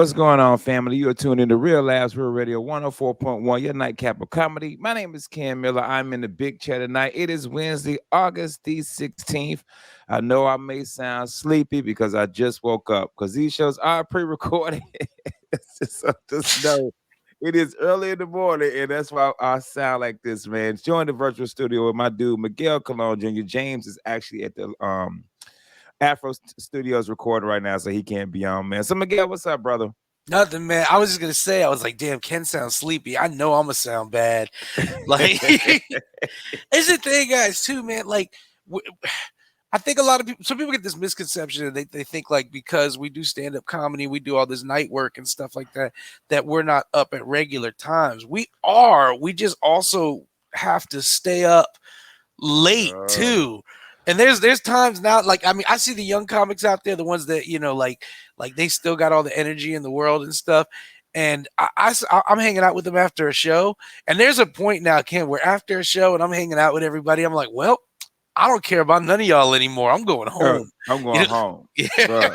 What's going on, family? You are tuned into Real Labs, Real Radio 104.1, your nightcap of comedy. My name is Ken Miller. I'm in the big chair tonight. It is Wednesday, August the 16th. I know I may sound sleepy because I just woke up because these shows are pre-recorded. So just know it is early in the morning, and that's why I sound like this, man. Join the virtual studio with my dude, Miguel Colon Jr. James is actually at the Afro Studios recording right now, so he can't be on, man. So Miguel, what's up, brother? Nothing, man. I was just gonna say, I was like, damn, Ken sounds sleepy. I know I'm gonna sound bad. Like, it's the thing, guys, too, man. Like, I think a lot of people, some people get this misconception, and they think like because we do stand up comedy, we do all this night work and stuff like that, that we're not up at regular times. We are. We just also have to stay up late Oh. too. And there's times now, like, I mean, I see the young comics out there, the ones that, like they still got all the energy in the world and stuff. And I'm hanging out with them after a show. And there's a point now, Ken, where after a show and I'm hanging out with everybody, I'm like, well, I don't care about none of y'all anymore. I'm going home. I'm You going know? home, Yeah. bro.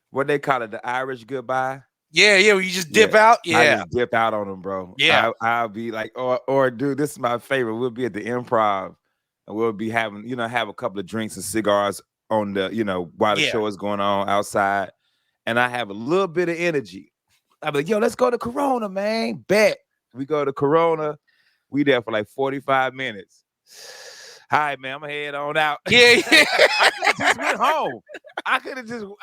What they call it, the Irish goodbye. Yeah, yeah. Where you just Yeah, dip out. I Yeah. just dip out on them, bro. Yeah. I'll be like, or dude, this is my favorite. We'll be at the Improv, and we'll be having, have a couple of drinks and cigars on the, while the Yeah. show is going on outside, and I have a little bit of energy. I'll be like, yo, let's go to Corona, man. Bet we go to Corona. We there for like 45 minutes. All right, man, I'm gonna head on out. Yeah, yeah. I could have just went home.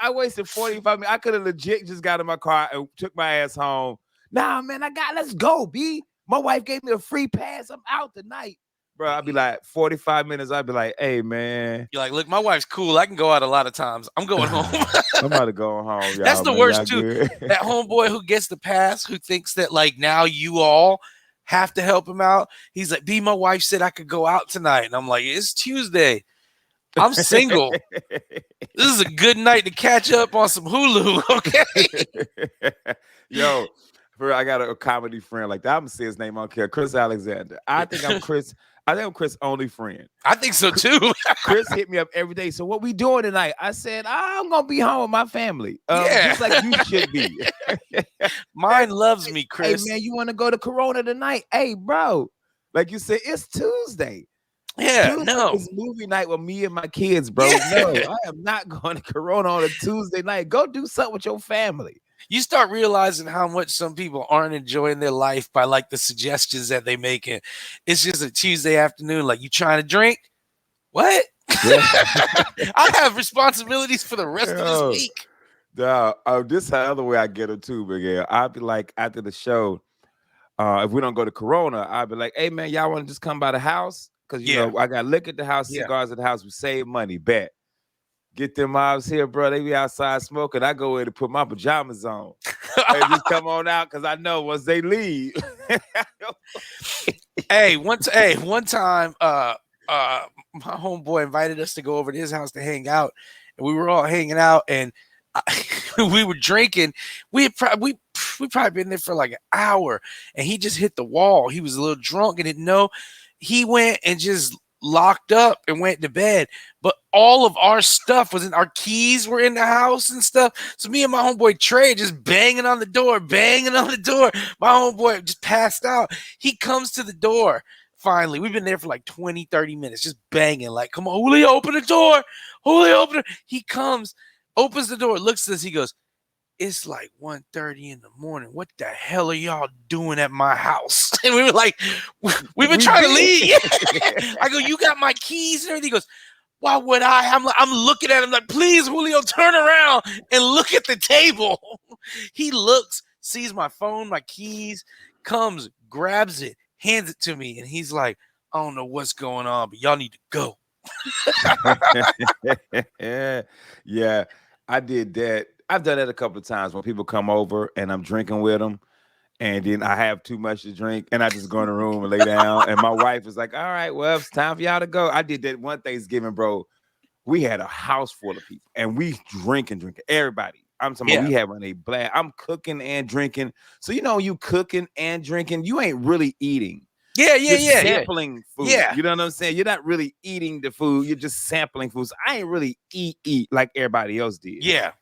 I wasted 45 minutes. I could have legit just got in my car and took my ass home. Nah, man, let's go, B. My wife gave me a free pass. I'm out tonight. Bro, I'd be like 45 minutes. I'd be like, hey, man. You're like, look, my wife's cool. I can go out a lot of times. I'm going home. I'm about to go home, y'all. That's the man. worst Y'all too. good? That homeboy who gets the pass, who thinks that like now you all have to help him out. He's like, B, my wife said I could go out tonight. And I'm like, it's Tuesday. I'm single. This is a good night to catch up on some Hulu, okay? Yo, I got a comedy friend like that. I'm gonna say his name on care, Chris Alexander. I think I'm Chris only friend. I think so too. Chris hit me up every day. So what we doing tonight? I said, I'm gonna be home with my family. Yeah. Just like you should be. Mine loves me, Chris. Hey man, you want to go to Corona tonight? Hey, bro. Like you said, it's Tuesday. Yeah, Tuesday no. is movie night with me and my kids, bro. Yeah. No, I am not going to Corona on a Tuesday night. Go do something with your family. You start realizing how much some people aren't enjoying their life by like the suggestions that they make. It. It's just a Tuesday afternoon. Like, you trying to drink? What? Yeah. I have responsibilities for the rest of this week. This is the other way I get it too, Miguel. I'd be like, after the show, if we don't go to Corona, I'd be like, hey man, y'all want to just come by the house? Because you know, I got liquor at the house, cigars at the house. We save money. Bet. Get them mobs here, bro. They be outside smoking. I go in to put my pajamas on. Hey, just come on out because I know once they leave. One time, my homeboy invited us to go over to his house to hang out, and we were all hanging out, and we were drinking. We probably been there for like an hour, and he just hit the wall. He was a little drunk and didn't know. He went and just locked up and went to bed, but all of our stuff was in, our keys were in the house and stuff. So me and my homeboy Trey just banging on the door. My homeboy just passed out. He comes to the door. Finally, we've been there for like 20, 30 minutes, just banging, like, come on, Julio, open the door. Julio, open it. He comes, opens the door, looks at us, he goes, it's like 1:30 in the morning. What the hell are y'all doing at my house? And we were like, we've been trying to leave. I go, you got my keys and everything. He goes, why would I? I'm looking at him like, please, Julio, turn around and look at the table. He looks, sees my phone, my keys, comes, grabs it, hands it to me. And he's like, I don't know what's going on, but y'all need to go. Yeah, I did that. I've done that a couple of times when people come over and I'm drinking with them, and then I have too much to drink, and I just go in the room and lay down. And my wife is like, "All right, well, it's time for y'all to go." I did that one Thanksgiving, bro. We had a house full of people, and we drinking. Everybody. I'm talking about we having a blast. I'm cooking and drinking. So you cooking and drinking, you ain't really eating. You're sampling food. Yeah. You know what I'm saying? You're not really eating the food. You're just sampling food. So I ain't really eat like everybody else did. Yeah.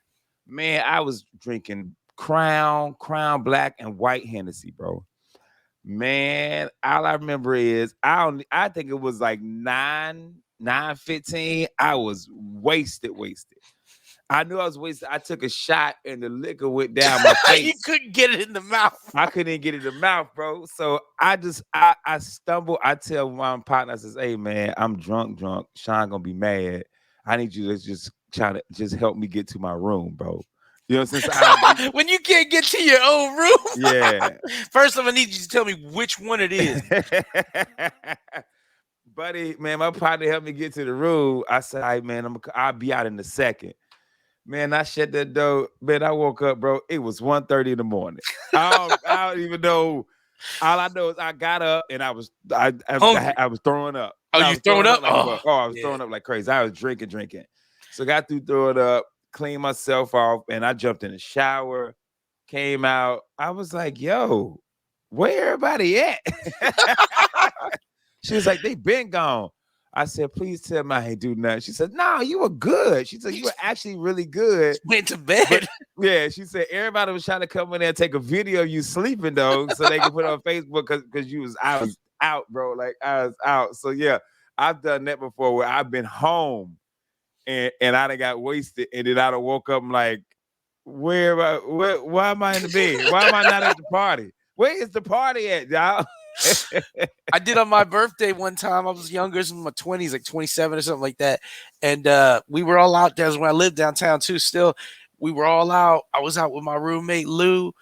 Man, I was drinking Crown Black and White Hennessy, bro. Man, all I remember is I think it was like 9:15. I was wasted. I knew I was wasted. I took a shot and the liquor went down my You face. couldn't get it in the mouth. I couldn't get it in the mouth, bro. So I stumble. I tell my partner, I says, "Hey man, I'm drunk. Sean gonna be mad. I need you to just try to just help me get to my room, bro. You know, since When you can't get to your own room, yeah, first of all, I need you to tell me which one it is. buddy, man, my partner helped me get to the room. I said, "All right, man, I'll be out in a second." Man, I shut that door. Man, I woke up, bro. It was 1:30 in the morning. I don't even know. All I know is I got up and Hungry. I was throwing up. Oh, I you was throwing throwing up? up like a buck. Oh, I was Yeah. throwing up like crazy. I was drinking. So got through throwing up, cleaned myself off, and I jumped in the shower, came out. I was like, yo, where everybody at? She was like, they been gone. I said, please tell me I ain't do nothing. She said, no, you were good. She said, you were actually really good. Went to bed. But yeah, she said everybody was trying to come in there and take a video of you sleeping though, so they could put it on Facebook because I was out, bro. Like I was out. So yeah, I've done that before where I've been home and I done got wasted and then I done woke up and like, why am I in the bed? Why am I not at the party? Where is the party at, y'all? I did on my birthday one time. I was younger, in my 20s, like 27 or something like that. And we were all out there. That was when I lived downtown too. Still, we were all out. I was out with my roommate Lou.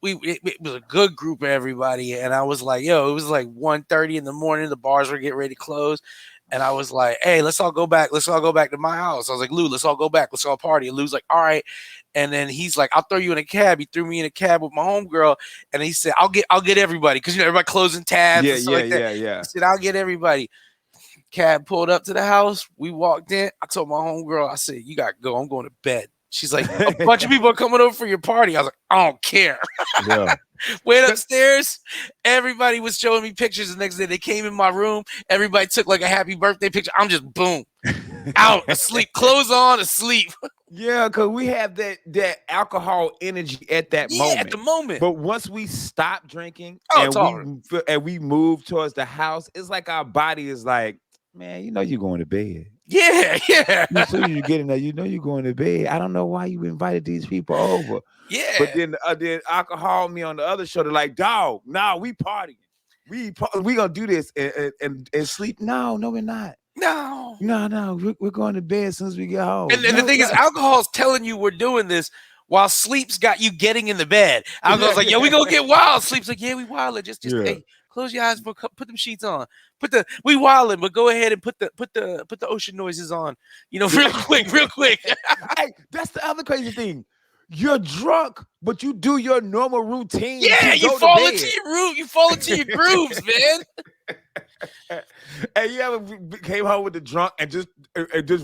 It was a good group of everybody. And I was like, yo, it was like 1:30 in the morning. The bars were getting ready to close. And I was like, hey, let's all go back. Let's all go back to my house. I was like, Lou, let's all go back. Let's all party. And Lou's like, all right. And then he's like, I'll throw you in a cab. He threw me in a cab with my homegirl. And he said, I'll get everybody. Because everybody closing tabs and stuff like that. Yeah. He said, I'll get everybody. Cab pulled up to the house. We walked in. I told my homegirl, I said, you got to go. I'm going to bed. She's like, a bunch of people are coming over for your party. I was like, I don't care. Yeah. Went upstairs. Everybody was showing me pictures the next day. They came in my room. Everybody took like a happy birthday picture. I'm just boom. Out, asleep, clothes on, asleep. Yeah, because we have that alcohol energy at that moment. At the moment. But once we stop drinking and we move towards the house, it's like our body is like, man, you're going to bed. Yeah. As soon as you get in there, you're going to bed. I don't know why you invited these people over. Yeah. But then alcohol me on the other shoulder, like, dog, nah, we partying. We gonna do this and sleep. No, we're not. No. We're going to bed as soon as we get home. And the thing is, alcohol's telling you we're doing this while sleep's got you getting in the bed. Alcohol's like, yo, we gonna get wild. Sleep's like, yeah, we wild. Just hey, close your eyes, put them sheets on. We wildin', but go ahead and put the ocean noises on. Real quick. Hey, that's the other crazy thing. You're drunk, but you do your normal routine. Yeah, you fall into your room. You fall into your grooves, man. Hey, you ever came home with the drunk and just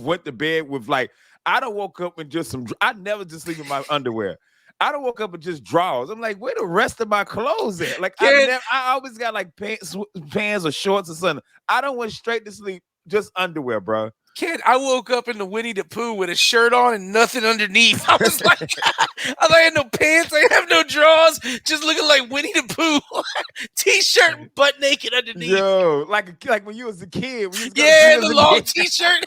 went to bed with like, I done woke up in just I never just sleep in my underwear. I done woke up in just drawers. I'm like, where the rest of my clothes at? Like, I always got like pants or shorts or something. I done went straight to sleep, just underwear, bro. Kid, I woke up in the Winnie the Pooh with a shirt on and nothing underneath. I was like, I had no pants, I have no drawers, just looking like Winnie the Pooh. T-shirt, butt naked underneath. Yo, like when you was a kid. The long T-shirt.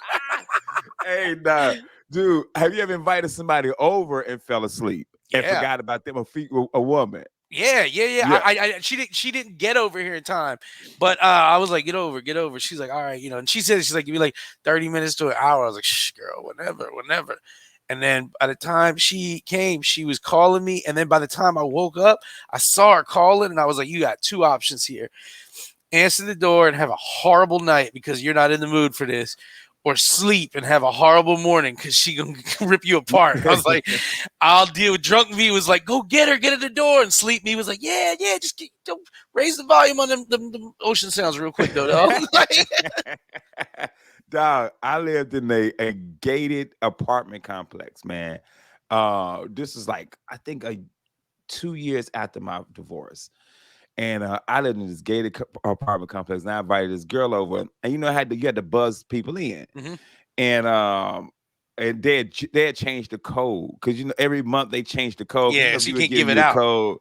Hey, nah, dude, have you ever invited somebody over and fell asleep and forgot about them, a woman? Yeah. She didn't get over here in time, but I was like, get over. She's like, all right, and she's like, give me like 30 minutes to an hour. I was like, shh, girl, whenever. And then by the time she came, she was calling me, and then by the time I woke up, I saw her calling, and I was like, you got two options here: answer the door and have a horrible night because you're not in the mood for this, or sleep and have a horrible morning because she gonna rip you apart. I was like, I'll deal with. Drunk me was like, go get her, get at the door. And sleep me was like, yeah, just don't raise the volume on them ocean sounds real quick though. Dog, I lived in a gated apartment complex, man. This is like, I think 2 years after my divorce. And I lived in this gated apartment complex, and I invited this girl over, and you had to buzz people in. Mm-hmm. And and they had changed the code because every month they changed the code because Yeah, so you you would can't give give it you a out. code.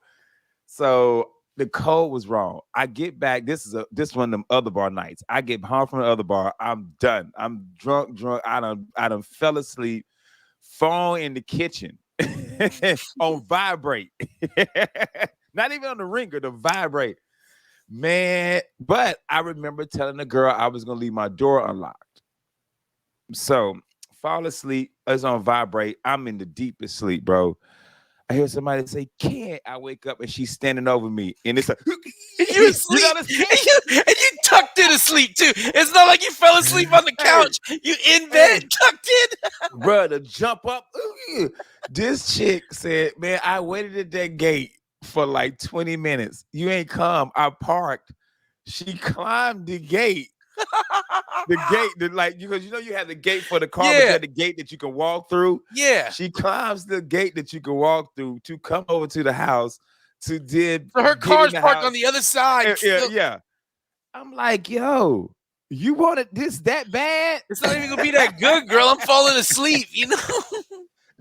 So the code was wrong. I get back. This one of them other bar nights. I get home from the other bar. I'm done. I'm drunk. I done fell asleep. Phone in the kitchen on vibrate. Not even on the ringer, the vibrate. Man, but I remember telling the girl I was gonna leave my door unlocked. So fall asleep, it's on vibrate. I'm in the deepest sleep, bro. I hear somebody say, "Can't." I wake up and she's standing over me, and it's like, And you you know asleep, this and kid? you tucked in asleep too. It's not like you fell asleep on the Hey, couch. You in bed, hey, tucked in. bro, to jump up. This chick said, "Man, I waited at that gate for like 20 minutes. You ain't come. I parked." She climbed the gate. The gate, like because you have the gate for the car, but you Yeah, have the gate that you can walk through. yeah. She climbs the gate that you can walk through to come over to the house to did So her get in car's the parked on house. the other side. Yeah, Still, yeah. I'm like, yo, you wanted this that bad? it's not even gonna be that good, girl. I'm falling asleep. You know.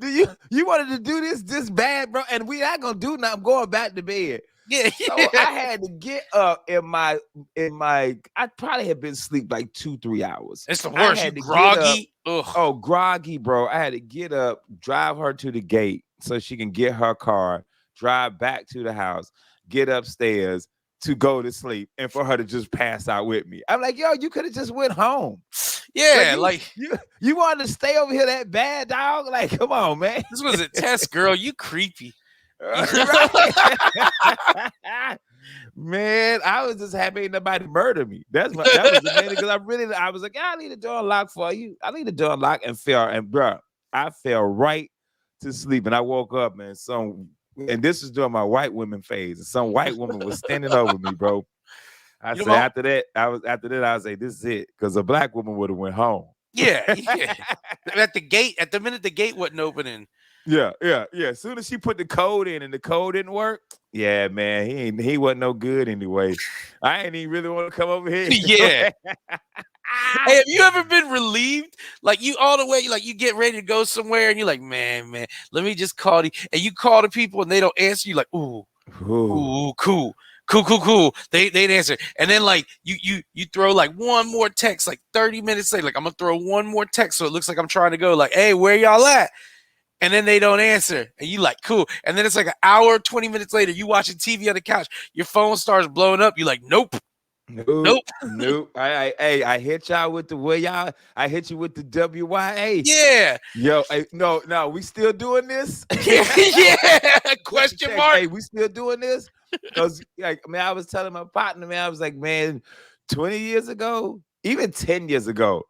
Do you wanted to do this bad, bro? And we not gonna do nothing. I'm going back to bed. Yeah, So yeah. I had to get up in my I probably had been asleep like 2-3 hours. It's the I worst. You had to get up. groggy. Ugh. Oh, groggy, bro. I had to get up, drive her to the gate so she can get her car, drive back to the house, get upstairs to go to sleep, and for her to just pass out with me. I'm like, yo, you could have just went home. Like Yeah, you, like you wanted to stay over here that bad, dog? Like, come on, man. this was a test, girl. You creepy. You know? Right. Man, I was just happy ain't nobody murder me. That was the main because I was like, I need a door unlock for you. I need a door unlock and fell. And bro, I fell right to sleep. And I woke up and this was during my white women phase. And some white woman was standing over me, bro. I You said know, I was say, this is it. Because a black woman would have went home. yeah, yeah. At the gate, at the minute the gate wasn't opening. Yeah. As soon as she put the code in and the code didn't work, yeah, man, he wasn't no good anyway. I ain't even really want to come over here. Yeah. Hey, have you ever been relieved? Like you all the way, like you get ready to go somewhere and you're like, man, let me just call the and you call the people and they don't answer you like, ooh, Ooh. cool. They'd answer. And then like you throw like one more text, like 30 minutes later, like I'm gonna throw one more text so it looks like I'm trying to go, like, hey, where y'all at? And then they don't answer. And you like, cool. And then it's like an hour, 20 minutes later, you watching TV on the couch, your phone starts blowing up. You're like, nope. I hit y'all with the way y'all. I hit you with the WYA. Yeah. Yo, no, we still doing this? Yeah. Question mark. Hey, we still doing this? Because like, man, I was telling my partner, man, I was like, man, 20 years ago, even 10 years ago,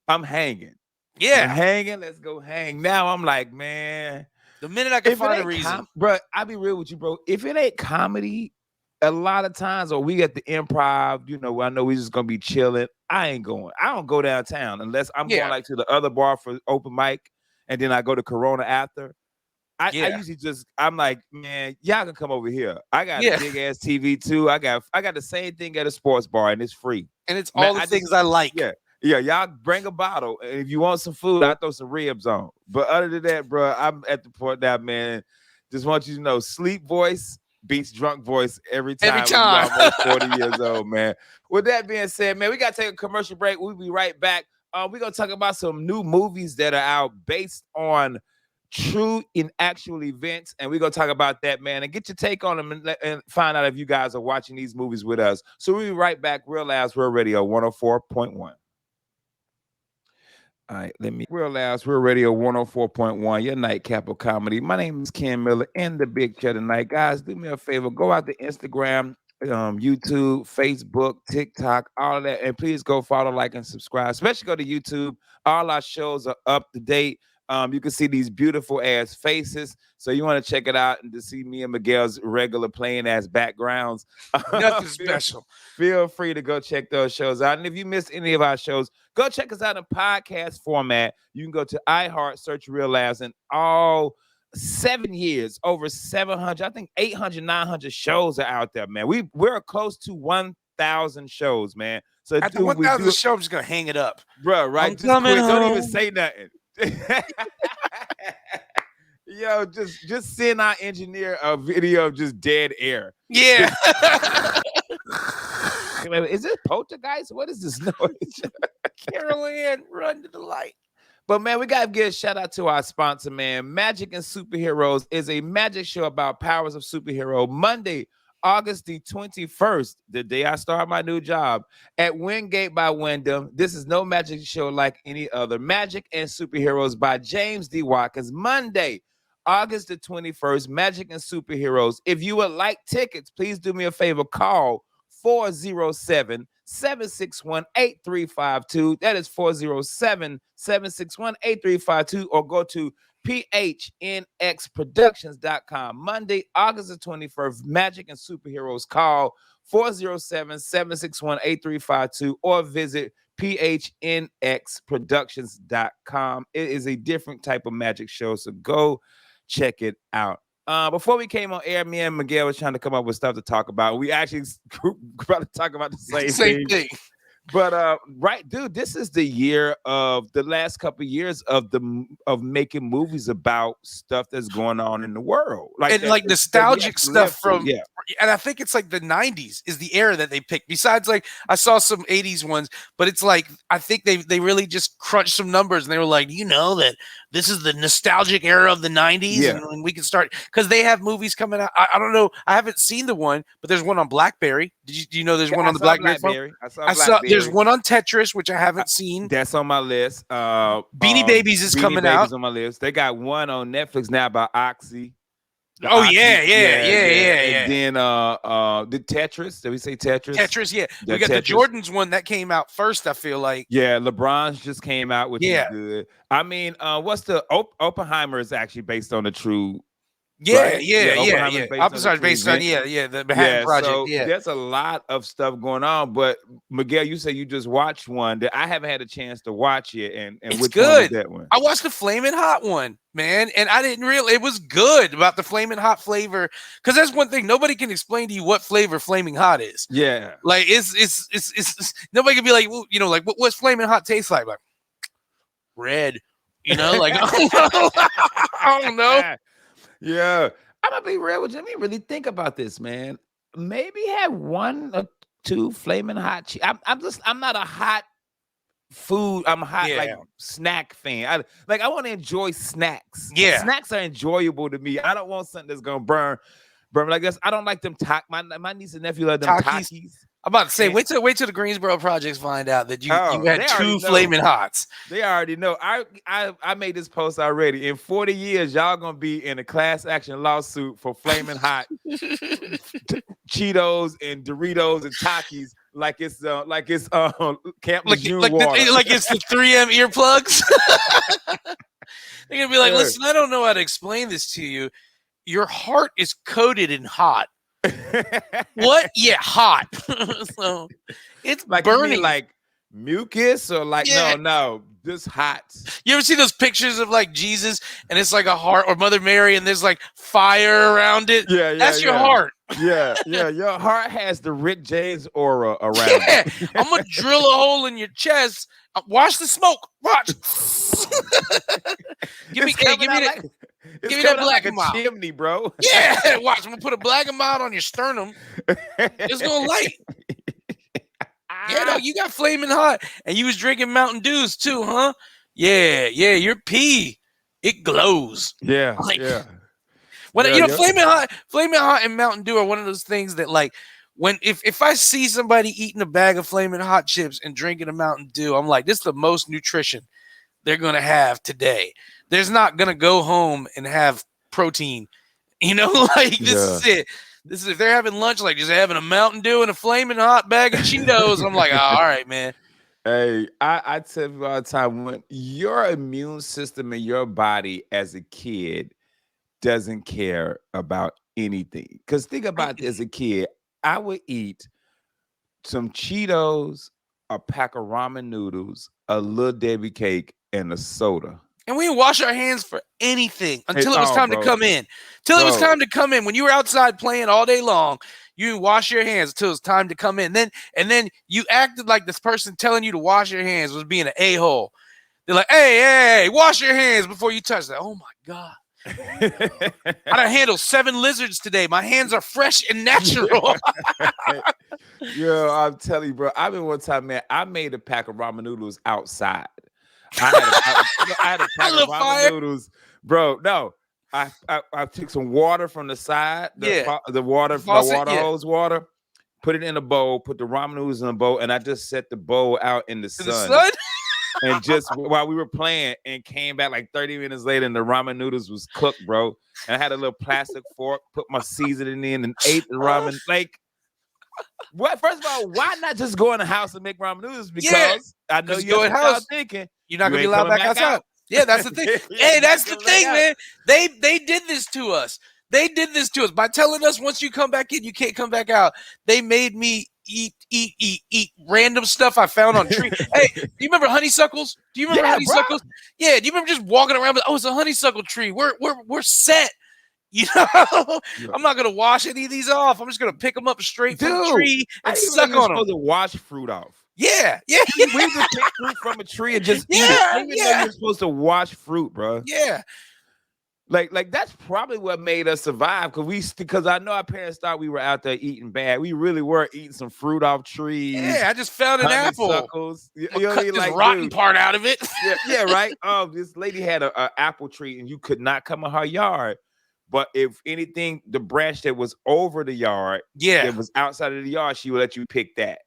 I'm hanging. Yeah. I'm hanging. Let's go hang. Now I'm like, man, the minute I can find a reason. Bro, I'll be real with you, bro. If it ain't comedy, a lot of times, or we at the improv, I know we just gonna be chilling. I ain't going. I don't go downtown unless I'm going like to the other bar for open mic, and then I go to Corona after. I usually I'm like, man, y'all can come over here. I got a big ass TV too. I got the same thing at a sports bar, and it's free. And it's all the things I like. Yeah, y'all bring a bottle, and if you want some food, I throw some ribs on. But other than that, bro, I'm at the point now, man. Just want you to know, sleep voice beats drunk voice every time. Every time. When you're almost 40 years old, man. With that being said, man, we got to take a commercial break. We'll be right back. We're going to talk about some new movies that are out based on true and actual events. And we're going to talk about that, man, and get your take on them and find out if you guys are watching these movies with us. So we'll be right back. Real Labs Real Radio 104.1. All right, Real Labs, Real Radio 104.1, your nightcap of comedy. My name is Ken Miller in the big chair tonight. Guys, do me a favor. Go out to Instagram, YouTube, Facebook, TikTok, all of that. And please go follow, like, and subscribe. Especially go to YouTube. All our shows are up to date. You can see these beautiful ass faces. So you want to check it out and to see me and Miguel's regular plain ass backgrounds. Nothing special. Feel free to go check those shows out. And if you missed any of our shows, go check us out in podcast format. You can go to iHeart, search Real Labs, and all 7 years, over 700, I think 800, 900 shows are out there, man. We're close to 1,000 shows, man. So at the 1,000 show, I'm just gonna hang it up, bro. Right? Just quit. Don't even say nothing. Yo, just send our engineer a video of just dead air. Yeah. Is it poltergeist? What is this noise? Carol Ann, run to the light. But man, we gotta give a shout out to our sponsor, man. Magic and Superheroes is a magic show about powers of superhero. Monday, August the 21st, the day I start my new job at Wingate by Wyndham. This is no magic show like any other. Magic and Superheroes by James D. Watkins. Monday, August the 21st, Magic and Superheroes. If you would like tickets, please do me a favor. Call 407-761-8352. That is 407-761-8352, or go to phnxproductions.com. Monday, August the 21st, Magic and Superheroes. Call 407-761-8352 or visit phnxproductions.com. It is a different type of magic show, so go check it out. Before we came on air, me and Miguel was trying to come up with stuff to talk about. We actually about to talk about the same thing. But right, dude, this is the year of the last couple of years of making movies about stuff that's going on in the world, and that, like nostalgic stuff from yeah. And I think it's like the 90s is the era that they picked. Besides, like I saw some 80s ones, but it's like I think they really just crunched some numbers and they were like, that this is the nostalgic era of the 90s, and we can start because they have movies coming out. I don't know, I haven't seen the one, but there's one on BlackBerry. Do you know there's one on the BlackBerry? I saw there's one on Tetris, which I haven't seen. That's on my list. Beanie Babies is coming out. On my list. They got one on Netflix now about Oxy. Oxy. Yeah. And then the Tetris. Did we say Tetris? Tetris, yeah. We got the Jordan's one that came out first, I feel like. Yeah, LeBron's just came out, which is good. I mean, what's the Oppenheimer is actually based on the true. Yeah. Oppenheimer's based on the Manhattan Project. So there's a lot of stuff going on. But Miguel, you say you just watched one that I haven't had a chance to watch yet, and it's which good. one is that one? I watched the Flamin' Hot one, man, and I didn't realize it was good about the Flamin' Hot flavor, because that's one thing nobody can explain to you what flavor Flaming Hot is. Yeah, like it's nobody can be like, like what's Flamin' Hot taste like? Like red, like I don't know. Yeah, I'm gonna be real with you. Let me really think about this, man. Maybe have one or two Flaming Hot. I'm not a hot food. I'm a hot like snack fan. I want to enjoy snacks. Yeah, snacks are enjoyable to me. I don't want something that's gonna burn like this. I don't like them. My niece and nephew love them Takis. I'm about to say, wait till the Greensboro Projects find out that you had two Flaming Hots. They already know. I made this post already. In 40 years, y'all gonna be in a class action lawsuit for Flaming Hot Cheetos and Doritos and Takis, like it's Camp Lejeune water. Like it's the 3M earplugs. They're gonna be like, listen, I don't know how to explain this to you. Your heart is coated in hot. What? Yeah, hot. So it's like burning, like mucus or like no, just hot. You ever see those pictures of like Jesus and it's like a heart, or Mother Mary and there's like fire around it? Yeah, that's your heart. Yeah. Your heart has the Rick James aura around it. I'm gonna drill a hole in your chest. Watch the smoke. Watch. Give me that black and mild chimney, bro. Yeah, watch. I'm gonna put a black and mild on your sternum. It's gonna light. Yeah, no, you got Flaming Hot, and you was drinking Mountain Dews too, huh? Yeah. Your pee, it glows. Yeah, When Flaming Hot and Mountain Dew are one of those things that like. If I see somebody eating a bag of Flaming Hot chips and drinking a Mountain Dew, I'm like, this is the most nutrition they're gonna have today. There's not gonna go home and have protein, like this is it. This is if they're having lunch, like just having a Mountain Dew and a Flaming Hot bag of Cheetos. I'm like, all right, man. Hey, I tell you all the time, when your immune system in your body as a kid doesn't care about anything. Because think about this, as a kid, I would eat some Cheetos, a pack of ramen noodles, a Little Debbie cake, and a soda. And we didn't wash our hands for anything until it was time to come in. Till it was time to come in. When you were outside playing all day long, you didn't wash your hands until it was time to come in. And then you acted like this person telling you to wash your hands was being an a-hole. They're like, hey, wash your hands before you touch that. Oh my God. I done handled 7 lizards today. My hands are fresh and natural. Yo, I'm telling you, bro. I remember one time, man, I made a pack of ramen noodles outside. I had a pack of Little ramen fire. noodles, bro. No, I took some water from the side, the water hose water, put it in a bowl, put the ramen noodles in a bowl, and I just set the bowl out in the In the sun. sun? And just while we were playing, and came back like 30 minutes later, and the ramen noodles was cooked, bro. And I had a little plastic fork, put my seasoning in, and ate the ramen. Like, what? First of all, why not just go in the house and make ramen noodles? Because I know you go in y'all house thinking you're not you gonna be ain't allowed coming back outside. out. Yeah, that's the thing. Hey, that's the thing, man. They did this to us. They did this to us by telling us once you come back in, you can't come back out. They made me eat random stuff I found on tree. Hey, do you remember honeysuckles? Do you remember honeysuckles? Bro. Yeah. Do you remember just walking around with, oh, it's a honeysuckle tree. We're set. You know, I'm not gonna wash any of these off. I'm just gonna pick them up straight from the tree and suck on them. Supposed to wash fruit off. Yeah. We just pick fruit from a tree and just eat it. I didn't know you're supposed to wash fruit, bro. Yeah. Like that's probably what made us survive, because I know our parents thought we were out there eating bad. We really were eating some fruit off trees. Yeah, I just found an apple. You know, cut this rotten part out of it. yeah, right. This lady had a apple tree, and you could not come in her yard. But if anything, the branch that was over the yard, that was outside of the yard, she would let you pick that.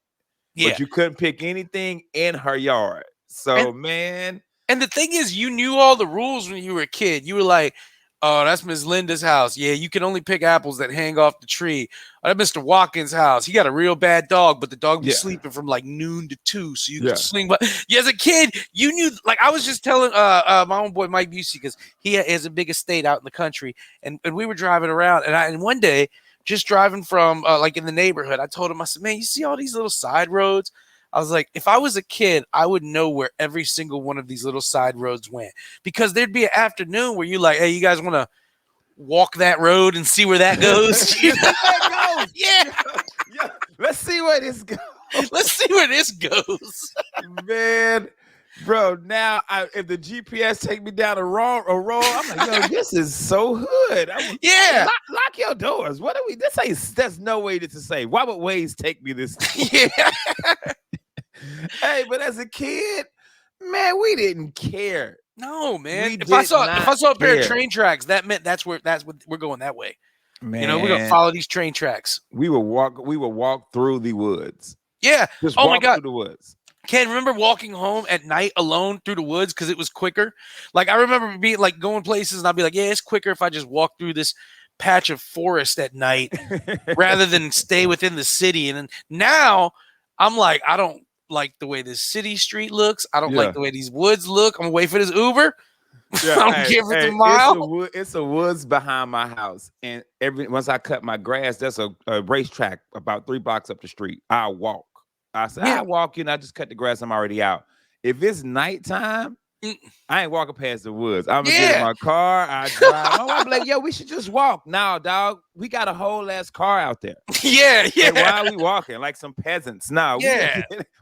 Yeah. But you couldn't pick anything in her yard. So, man. And the thing is, you knew all the rules when you were a kid. You were like, oh, that's Miss Linda's house. Yeah, you can only pick apples that hang off the tree. Oh, that's Mr. Watkins' house. He got a real bad dog, but the dog was sleeping from like noon to 2, so you could swing. But as a kid, you knew. Like I was just telling my own boy Mike Busey, because he has a big estate out in the country, and we were driving around, and one day, just driving from like in the neighborhood, I told him, I said, man, you see all these little side roads? I was like, if I was a kid, I would know where every single one of these little side roads went, because there'd be an afternoon where you're like, hey, you guys want to walk that road and see where that goes? You know? Yeah. Let's see where this goes. Let's see where this goes. Man, bro, now if the GPS take me down a road, I'm like, yo, this is so hood. Lock your doors. What are we? That's no way to say. Why would Waze take me this? Yeah. Hey, but as a kid, man, we didn't care. No, man. If I saw a pair of train tracks, that meant that's what we're going that way. Man, you know, we're gonna follow these train tracks. We would walk through the woods. Yeah. Just walk through the woods. Ken, remember walking home at night alone through the woods because it was quicker? Like I remember being like going places and I'd be like, yeah, it's quicker if I just walk through this patch of forest at night rather than stay within the city. And then now I'm like, I don't like the way this city street looks. I don't like the way these woods look. I'm gonna wait for this Uber. I'm giving it a mile. It's a woods behind my house, and once I cut my grass, there's a racetrack about 3 blocks up the street. I walk. I said, I walk in. I just cut the grass. I'm already out. If it's nighttime, I ain't walking past the woods. I'm gonna get in my car. I drive. I'm like, yo, we should just walk. Now, dog, we got a whole ass car out there. Yeah. Like, why are we walking like some peasants? Now,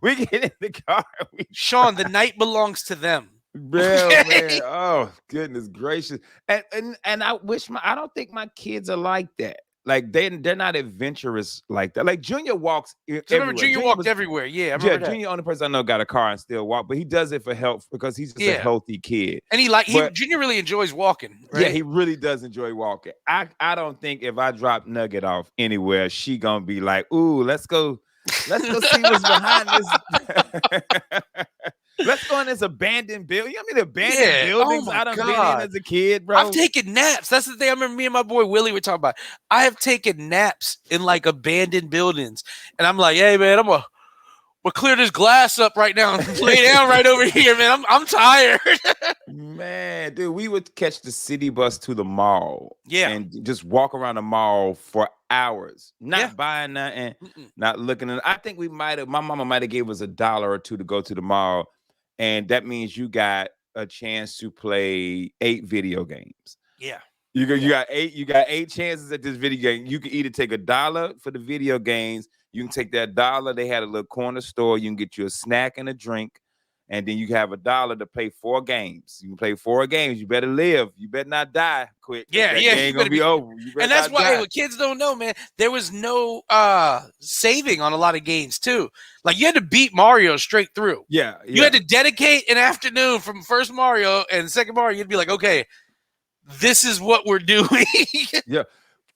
we get in the car. Sean, the night belongs to them. Man, oh goodness gracious. And I wish I don't think my kids are like that. Like they're not adventurous like that. Like Junior walks everywhere. Junior walked everywhere. Yeah, Junior, only person I know got a car and still walk, but he does it for health because he's just a healthy kid. And Junior really enjoys walking. Right? Yeah, he really does enjoy walking. I don't think if I drop Nugget off anywhere, she gonna be like, ooh, let's go see what's behind this. Let's go in this abandoned building. You know what I mean? Abandoned buildings I done been in as a kid, bro. I've taken naps. That's the thing. I remember me and my boy Willie were talking about. I have taken naps in like abandoned buildings. And I'm like, hey man, we'll clear this glass up right now and lay down right over here, man. I'm tired. Man, dude, we would catch the city bus to the mall. Yeah. And just walk around the mall for hours. Not buying nothing, not looking at it. I think my mama might have gave us $1 or $2 to go to the mall. And that means you got a chance to play 8 video games. Yeah. You got 8 chances at this video game. You can either take $1 for the video games. You can take that $1. They had a little corner store. You can get you a snack and a drink. and then you have $1 to play 4 games. You can play 4 games. You better live. You better not die quick. Yeah, That yeah, game you gonna better be be. over. You better And that's not why, hey, die. what kids don't know, man, there was no saving on a lot of games too. Like you had to beat Mario straight through. Yeah, You yeah. had to dedicate an afternoon from first Mario and second Mario. You'd be like, okay, this is what we're doing. Yeah.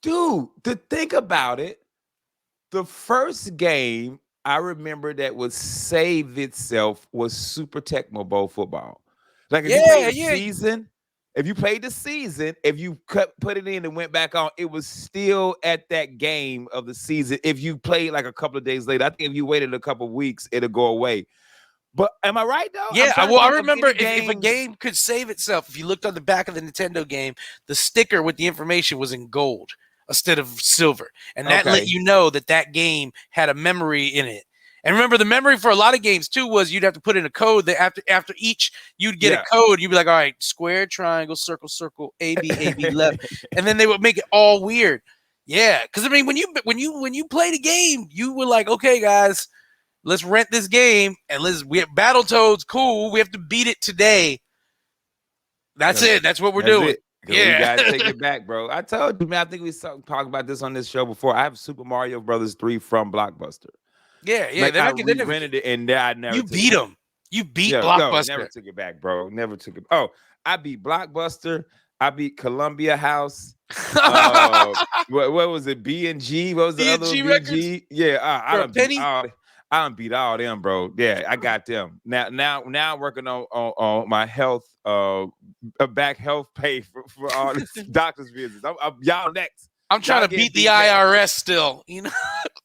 Dude, to think about it, the first game I remember that would save itself was Super Tecmo Bowl football. Like if you played Yeah, the yeah. season, if you put it in and went back on, it was still at that game of the season. If you played like a couple of days later, I think if you waited a couple of weeks, it'll go away. But am I right though? I'm Yeah, trying to well, I think of remember any if a games. game could save itself, if you looked on the back of the Nintendo game, the sticker with the information was in gold instead of silver. And that let Okay. you know that that game had a memory in it. And remember, the memory for a lot of games too was you'd have to put in a code that after each you'd get Yeah. a code. You'd be like, all right, square, triangle, circle, circle, A B left, and then they would make it all weird. Yeah, because I mean, when you played a game, you were like, okay, guys, let's rent this game and we have Battletoads. Cool, we have to beat it today. That's it. That's what we're That's doing. it. We Yeah, gotta take it back, bro. I told you, man. I think we talked about this on this show before. I have Super Mario Brothers 3 from Blockbuster. yeah. Like They're I not, they never, re-rented it and I never you took beat it back. them. You beat Yeah, no, never Blockbuster. took it back, bro. Never took it. Oh, I beat Blockbuster. I beat Columbia House. What was it? B and G. What was the other B&G one? Records BG. Yeah, I for a done beat penny. all. I done beat all them, bro. Yeah, I got them. Now, I'm working on my health, back health pay for all this doctor's visits. Y'all next. I'm trying Y'all to getting beat the next. IRS still. You know,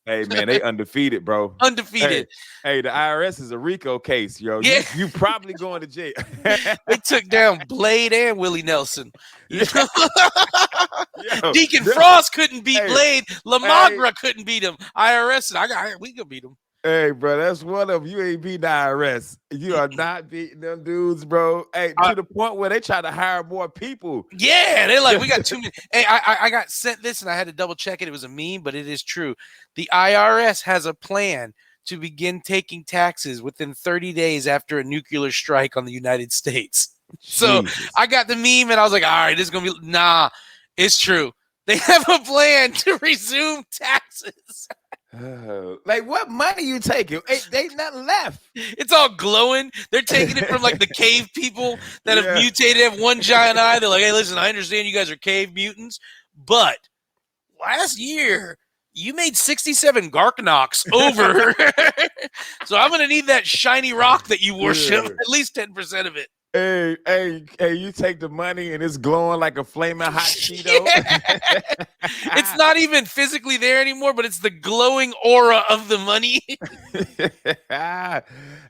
Hey man, they undefeated, bro. undefeated. Hey, the IRS is a RICO case, yo. Yeah. You probably going to jail. They took down Blade and Willie Nelson. You know? Yo, Deacon Frost couldn't beat Hey, Blade. Lamagra couldn't beat him. IRS, we could beat him. Hey, bro, that's one of them. You ain't beating the IRS. You are not beating them dudes, bro. Hey, to the point where they try to hire more people. Yeah, they're like, we got too many. Hey, I got sent this and I had to double check it. It was a meme, but it is true. The IRS has a plan to begin taking taxes within 30 days after a nuclear strike on the United States. So Jesus. I got the meme and I was like, all right, this is going to be, nah, it's true. They have a plan to resume taxes. Like, what money you taking? Ain't nothing left. It's all glowing. They're taking it from like the cave people that have mutated, have one giant eye. They're like, hey, listen, I understand you guys are cave mutants, but last year you made 67 Garknox over. So I'm going to need that shiny rock that you worship, at least 10% of it. Hey, you take the money and it's glowing like a flaming hot Cheeto. It's not even physically there anymore, but it's the glowing aura of the money.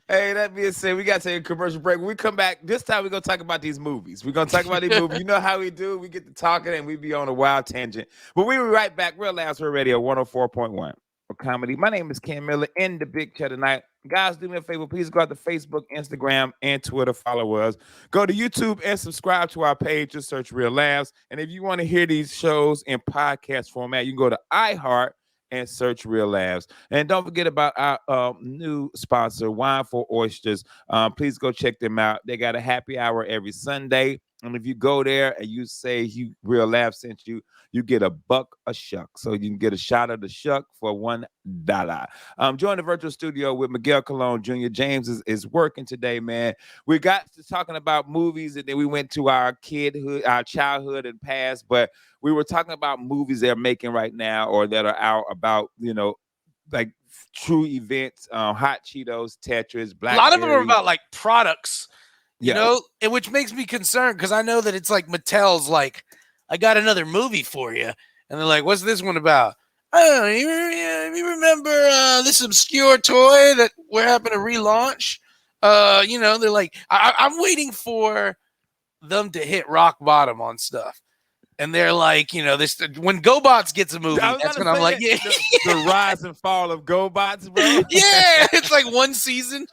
Hey, that being said, we got to take a commercial break. When we come back, this time we're going to talk about these movies. We're going to talk about these movies. You know how we do. We get to talking and we be on a wild tangent. But we'll be right back. Real Labs Radio 104.1. Comedy. My name is Ken Miller in the Big Chair tonight. Guys, do me a favor. Please go out to Facebook, Instagram, and Twitter. Follow us. Go to YouTube and subscribe to our page. Just search Real Labs. And if you want to hear these shows in podcast format, you can go to iHeart and search Real Labs. And don't forget about our new sponsor, Wine for Oysters. Please go check them out. They got a happy hour every Sunday. And if you go there and you say Real Labs sent you, you get $1 a shuck. So you can get a shot of the shuck for $1. Join the virtual studio with Miguel Colon Jr. James is working today, man. We got to talking about movies and then we went to our kidhood, our childhood and past, but we were talking about movies they're making right now or that are out about, like true events, Hot Cheetos, Tetris, Blackberry. A lot of them are about like products, you know, and which makes me concerned because I know that it's like Mattel's like, I got another movie for you. And they're like, what's this one about? I don't know. You remember this obscure toy that we're having to relaunch? They're like, I'm waiting for them to hit rock bottom on stuff. And they're like, this when GoBots gets a movie, that's when I'm like, yeah. The rise and fall of GoBots, bro. Yeah, it's like one season.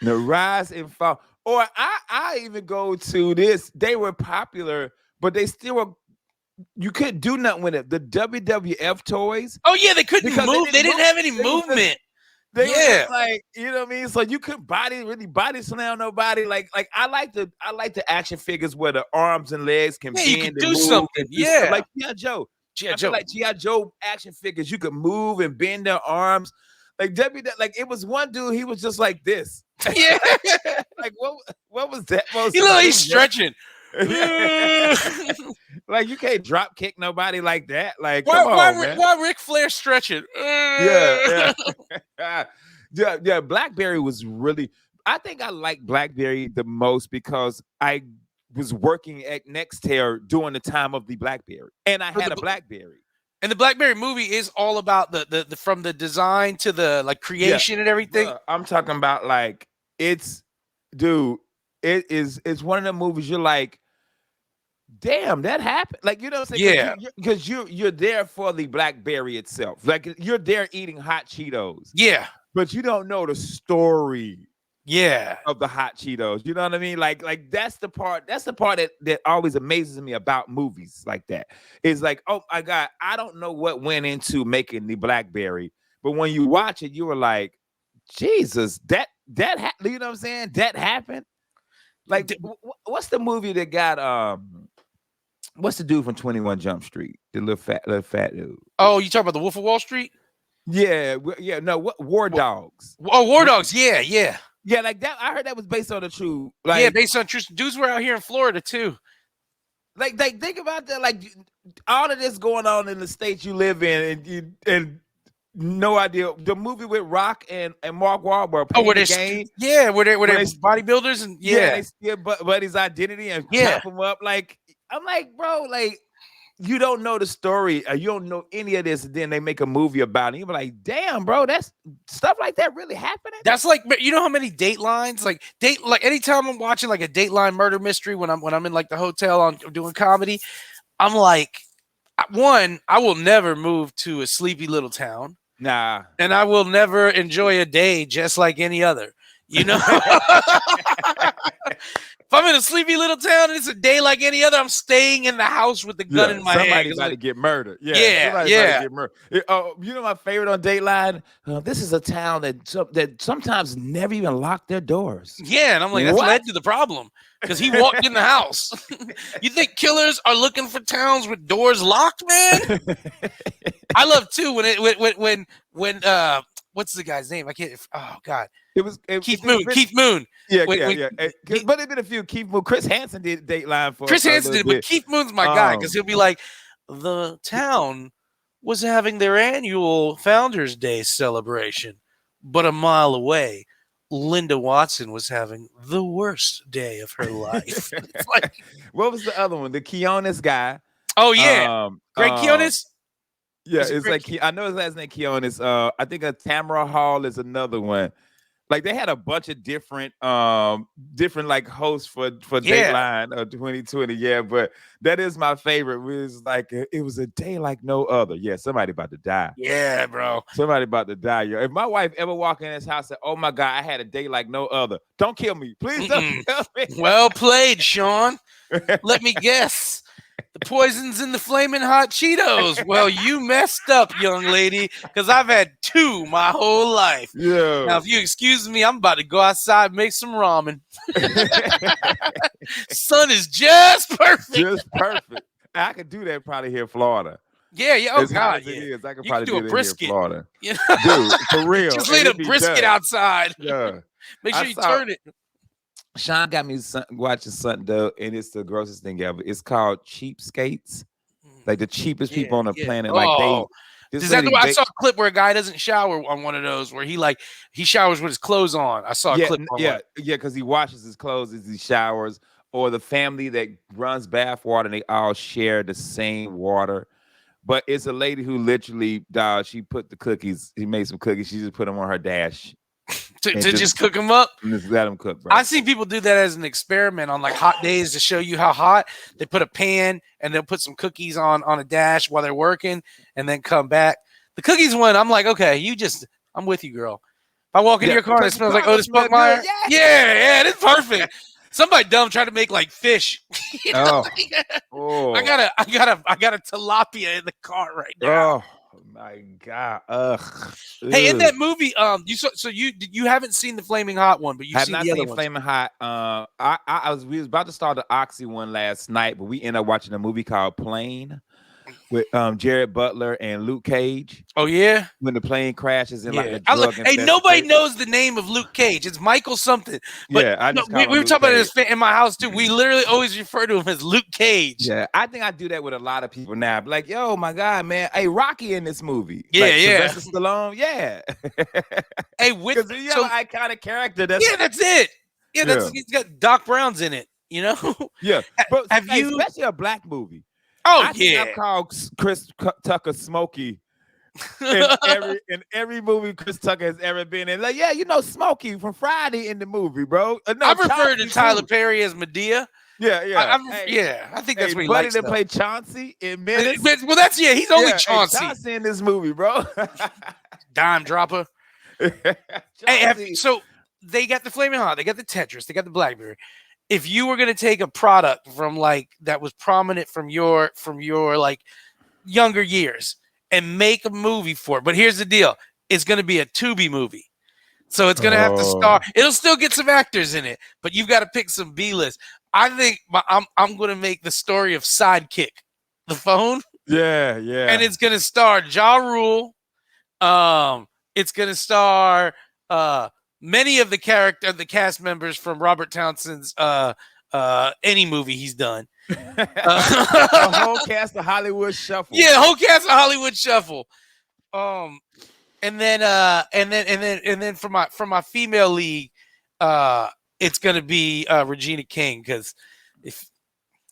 The rise and fall. Or I even go to this. They were popular, but they still were. You couldn't do nothing with it. The WWF toys. Oh yeah, they couldn't move. They didn't have any movement. They were Yeah. just like, you know what I mean? So you couldn't really body slam nobody. Like I like the action figures where the arms and legs can Yeah, you could bend and do move something. and do stuff. Yeah. Like G.I. Joe. G.I. I feel Joe. like G.I. Joe action figures, you could move and bend their arms. Like like it was one dude, he was just like this. Yeah. Like what was that supposed You to know do, he's bro? stretching. Like you can't drop kick nobody like that. Like, come on, man. Why Ric Flair stretching? Yeah, yeah. Yeah. Blackberry was really. I think I like Blackberry the most because I was working at Nextel during the time of the Blackberry, and I had a Blackberry. And the Blackberry movie is all about the from the design to the like Yeah, creation and everything. bruh, I'm talking about like dude. It's one of the movies you're like, damn, that happened. Like, you know what I'm saying? Yeah. Because you're there for the Blackberry itself. Like you're there eating hot Cheetos. Yeah. But you don't know the story Yeah. of the hot Cheetos. You know what I mean? Like that's the part that always amazes me about movies like that. Is like, oh my God, I don't know what went into making the Blackberry, but when you watch it, you were like, Jesus, you know what I'm saying? That happened. Like, what's the movie that got what's the dude from 21 Jump Street? The little fat dude. Oh, you talking about the Wolf of Wall Street? Yeah, no, what War Dogs. Oh, War Dogs, yeah. Yeah, like that. I heard that was based on the true. Yeah, based on true dudes were out here in Florida too. Like think about that. Like all of this going on in the state you live in, and no idea. The movie with Rock and Mark Wahlberg. Oh, where they bodybuilders and they steal Buddy's identity and chop him up. Like I'm like, bro, like. You don't know the story, you don't know any of this, and then they make a movie about it. You're like, damn, bro, that's stuff like that really happening. That's like, you know how many Datelines, like anytime I'm watching like a Dateline murder mystery when I'm in like the hotel on doing comedy, I'm like, one, I will never move to a sleepy little town. Nah. And I will never enjoy a day just like any other. You know? If I'm in a sleepy little town and it's a day like any other, I'm staying in the house with the gun in my hand. Somebody's about to get murdered. Yeah. About to get murdered. You know my favorite on Dateline? This is a town that sometimes never even lock their doors. Yeah, and I'm like, that's led to the problem because he walked in the house. You think killers are looking for towns with doors locked, man? I love too when what's the guy's name? I can't. Oh God. It was Keith Moon. Yeah. But it been a few Keith Moon. Chris Hansen did Dateline for Chris Hansen did, but Keith Moon's my guy because he'll be like, the town was having their annual Founders Day celebration, but a mile away, Linda Watson was having the worst day of her life. Like, what was the other one? The Keonis guy. Oh yeah, Greg Keonis. Yeah, it's like I know his last name Keonis. I think Tamara Hall is another one. Like they had a bunch of different like hosts for Dateline 2020. Yeah, but that is my favorite. It was a day like no other. Yeah, somebody about to die. Yeah, bro. Somebody about to die. Yo. If my wife ever walk in this house and oh my God, I had a day like no other. Don't kill me. Please don't kill me. Well played, Sean. Let me guess. The poison's in the flaming hot Cheetos. Well, you messed up, young lady, because I've had 2 my whole life. Yeah. Now, if you excuse me, I'm about to go outside and make some ramen. Sun is just perfect. Just perfect. I could do that probably here in Florida. Yeah. Oh, as God. It is. I could you probably can do a brisket. Here in Florida. You know? Dude, for real. Just lay the brisket outside. Yeah. Make sure you turn it. Sean got me watching something though, and it's the grossest thing ever. It's called Cheapskates. Like the cheapest people on the planet. Like is that I saw a clip where a guy doesn't shower on one of those where he showers with his clothes on. I saw a clip on one. Because he washes his clothes as he showers, or the family that runs bath water and they all share the same water. But it's a lady who literally, she put the cookies, he made some cookies, she just put them on her dash. To just cook them up? Just let them cook, bro. I've seen people do that as an experiment on like hot days to show you how hot. They put a pan and they'll put some cookies on a dash while they're working and then come back. The cookies one, I'm like, okay, I'm with you, girl. If I walk into your car and it smells like Otis Spunkmeyer, yeah, it's perfect. Somebody dumb tried to make like fish. You know? I got a tilapia in the car right now. my God. Ugh. Hey, in Ugh. that movie, you haven't seen the Flaming Hot one, but you've Have seen not the other seen ones. Flaming Hot. We was about to start the Oxy one last night, but we ended up watching a movie called Plane with Jared Butler and Luke Cage. Oh yeah. When the plane crashes in like Yeah, a drug hey, nobody infestation. knows the name of Luke Cage. It's Michael something. But Yeah, I no, just we call him were Luke talking about Cage. this in my house too. We literally always refer to him as Luke Cage. Yeah, I think I do that with a lot of people now. Be like, yo, my God, man, hey, Rocky in this movie, Yeah, like yeah. Sylvester Stallone, yeah, Hey, with because you have so an iconic character. That's yeah, that's it. Yeah, yeah, he's got Doc Brown's in it. You know. yeah, but Have hey, you? especially a black movie. Oh I think I've yeah. called Chris Tucker Smokey in every movie Chris Tucker has ever been in. Like, yeah, you know Smokey from Friday in the movie, bro. No, I've referred to Chauncey Tyler too. Perry as Medea. Yeah, yeah. Hey, Yeah, I think hey, that's what he Buddy likes that though. played Chauncey in Menace. Well, that's yeah. He's only Yeah, hey, Chauncey, Chauncey in this movie, bro. dime dropper. Hey, Chauncey. so they got the Flaming Hot, they got the Tetris, they got the Blackberry. If you were gonna take a product from like that was prominent from your like younger years and make a movie for it, but here's the deal: it's gonna be a Tubi movie, so it's gonna have to star. Oh, It'll still get some actors in it, but you've got to pick some B list. I think I'm gonna make the story of Sidekick, the phone, yeah, and yeah. it's gonna star Ja Rule. It's gonna star many of the cast members from Robert Townsend's any movie he's done. The whole cast of Hollywood Shuffle. Yeah, whole cast of Hollywood Shuffle. Um, and then for my female league, it's gonna be Regina King because if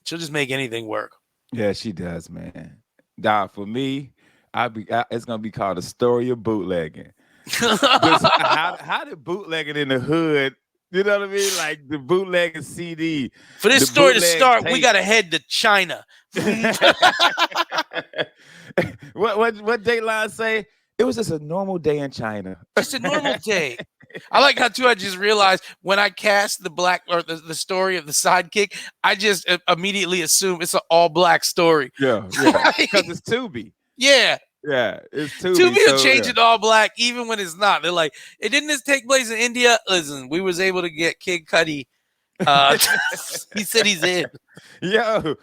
she'll just make anything work. Yeah, she does, man. Dog, for me, it's gonna be called the story of bootlegging. Just how did bootlegging in the hood? You know what I mean? Like the bootlegging CD. For this The story to bootleg start, we tape. gotta head to China. what Dateline say? It was just a normal day in China. Just a normal day. I like how too. I just realized when I cast the black or the story of the sidekick, I just immediately assume it's an all black story. Yeah, yeah, because it's Tubi. Yeah, Yeah, it's Tubi. Tubi will so, change yeah. it to all black even when it's not. They're like, it didn't this take place in India? Listen, we was able to get Kid Cudi. He said he's in. Yo,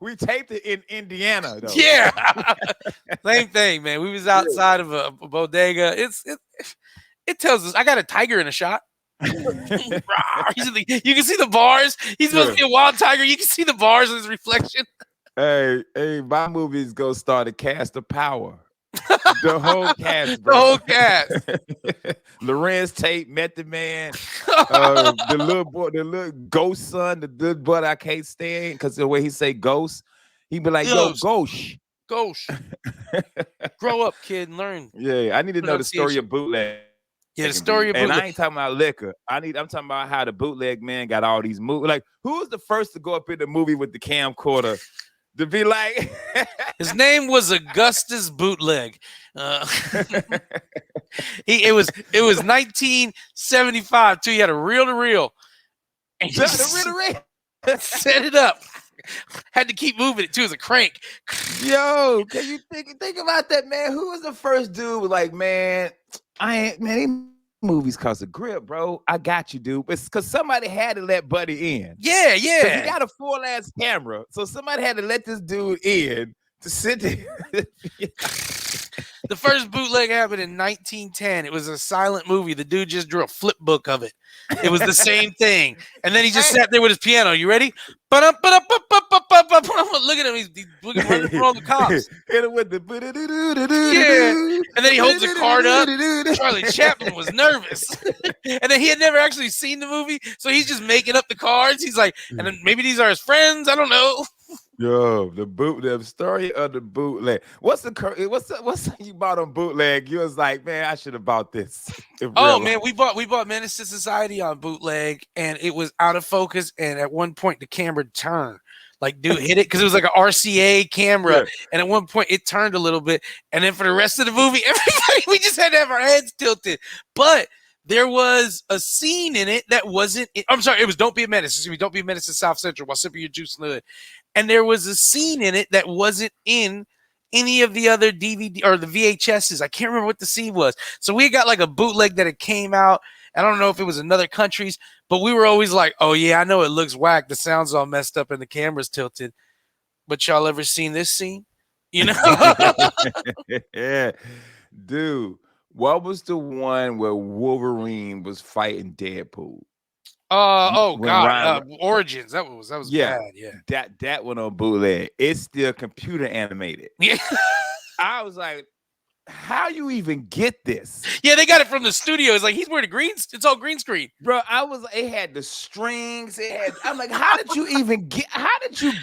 we taped it in Indiana though. Yeah, same thing, man. We was outside of a bodega. It tells us I got a tiger in a shot. You can see the bars. He's supposed to be a wild tiger. You can see the bars in his reflection. Hey, my movies go start a cast of power. The whole cast, The bro. whole cast. Lorenz Tate, Method Man, the little boy, the little ghost son, the good boy I can't stand because the way he say ghost, he be like, yo, ghost. Ghost. Grow up, kid, and learn. Yeah, I need to know the story of bootleg. Yeah, the story of bootleg. And bootleg. I ain't talking about liquor. I'm talking about how the bootleg man got all these movies. Like, who was the first to go up in the movie with the camcorder to be like? His name was Augustus Bootleg. It was 1975 too. He had a reel to reel. And he set it up. Had to keep moving it too as a crank. Yo, can you think about that, man? Who was the first dude? Like, man, these movies cost a grip, bro. I got you, dude. It's because somebody had to let Buddy in. Yeah. He got a full ass camera, so somebody had to let this dude in to sit there. The first bootleg happened in 1910. It was a silent movie. The dude just drew a flip book of it. It was the same thing. And then he just sat there with his piano. You ready? Look at him. He's looking running for all the cops. Hit him with the yeah. And then he holds the card up. Charlie Chaplin was nervous. And then he had never actually seen the movie. So he's just making up the cards. He's like, and then maybe these are his friends. I don't know. Yo, the story of the bootleg. What's you bought on bootleg? You was like, man, I should have bought this. Oh man, we bought Menace to Society on bootleg, and it was out of focus. And at one point, the camera turned. Like, dude, hit it because it was like an RCA camera, and at one point, it turned a little bit. And then for the rest of the movie, everybody we just had to have our heads tilted. But there was a scene in it that wasn't. I'm sorry, it was "Don't Be a Menace." Excuse me, "Don't Be a Menace" in South Central while sipping your juice in the hood. And there was a scene in it that wasn't in any of the other DVD or the VHSs. I can't remember what the scene was. So we got like a bootleg that it came out. I don't know if it was in other countries, but we were always like, oh yeah, I know it looks whack. The sound's all messed up and the camera's tilted. But y'all ever seen this scene? You know? Yeah, dude. What was the one where Wolverine was fighting Deadpool? Oh When God, Ryan, Origins. That was yeah, bad. Yeah. that one on bootleg. It's still computer animated. Yeah. I was like, how you even get this? Yeah, they got it from the studio. It's like he's wearing it's all green screen. Bro, it had the strings. I'm like, how did you get How this, did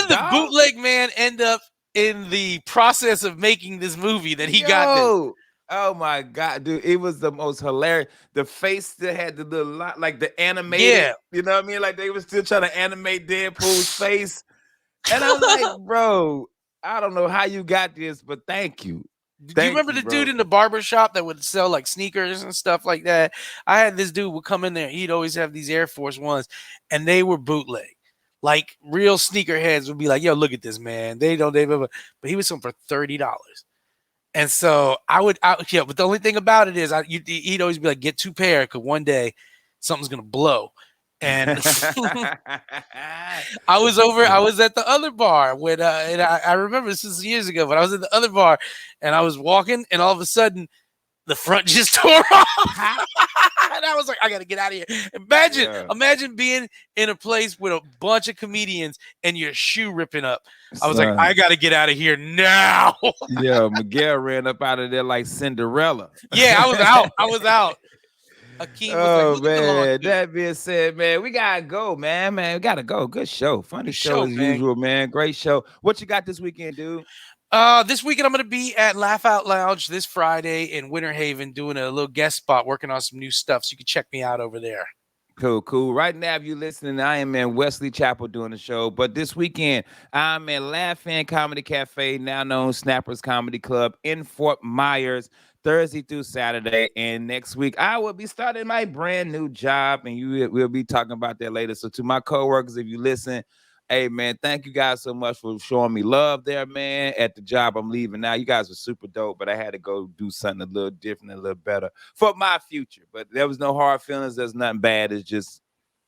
the dog? bootleg man end up in the process of making this movie that he got this? Yo, oh my God, dude. It was the most hilarious. The face still had the little like the animated, Yeah. you know what I mean? Like they were still trying to animate Deadpool's face. And I'm like, bro, I don't know how you got this, but thank you. Do you Thank remember you, the dude bro. in the barber shop that would sell like sneakers and stuff like that? I had this dude would come in there. He'd always have these Air Force Ones, and they were bootleg. Like real sneakerheads would be like, "Yo, look at this, man. They don't, but he was selling for $30." And so yeah. But the only thing about it is, he'd always be like, "Get two pair, because one day something's gonna blow." And I was at the other bar when, and I remember this was years ago, but I was at the other bar and I was walking, and all of a sudden the front just tore off. And I was like, I gotta get out of here. Yeah. Imagine being in a place with a bunch of comedians and your shoe ripping up. I was like, Son. I gotta get out of here now. Yeah, Miguel ran up out of there like Cinderella. Yeah, I was out. I was out. Akeem was like, Oh look at the lawn man, dude. that being said, man, we gotta go, man. We gotta go. Good show, funny Good show show, as man. usual, man. Great show. What you got this weekend, dude? This weekend I'm gonna be at Laugh Out Lounge this Friday in Winter Haven doing a little guest spot, working on some new stuff. So you can check me out over there. Cool, cool. Right now, if you're listening, I am in Wesley Chapel doing the show. But this weekend, I'm at Laugh-In Comedy Cafe, now known Snappers Comedy Club in Fort Myers, Thursday through Saturday. And next week, I will be starting my brand new job, and we'll be talking about that later. So to my coworkers, if you listen, hey man, thank you guys so much for showing me love there, man. At the job I'm leaving now, you guys are super dope, but I had to go do something a little different, a little better for my future. But there was no hard feelings. There's nothing bad. It's just,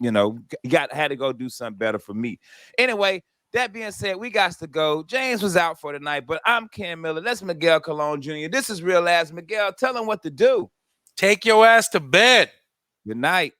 had to go do something better for me. Anyway, that being said, we got to go. James was out for tonight, but I'm Cam Miller. That's Miguel Colon Jr. This is Real Ass Miguel. Tell him what to do. Take your ass to bed. Good night.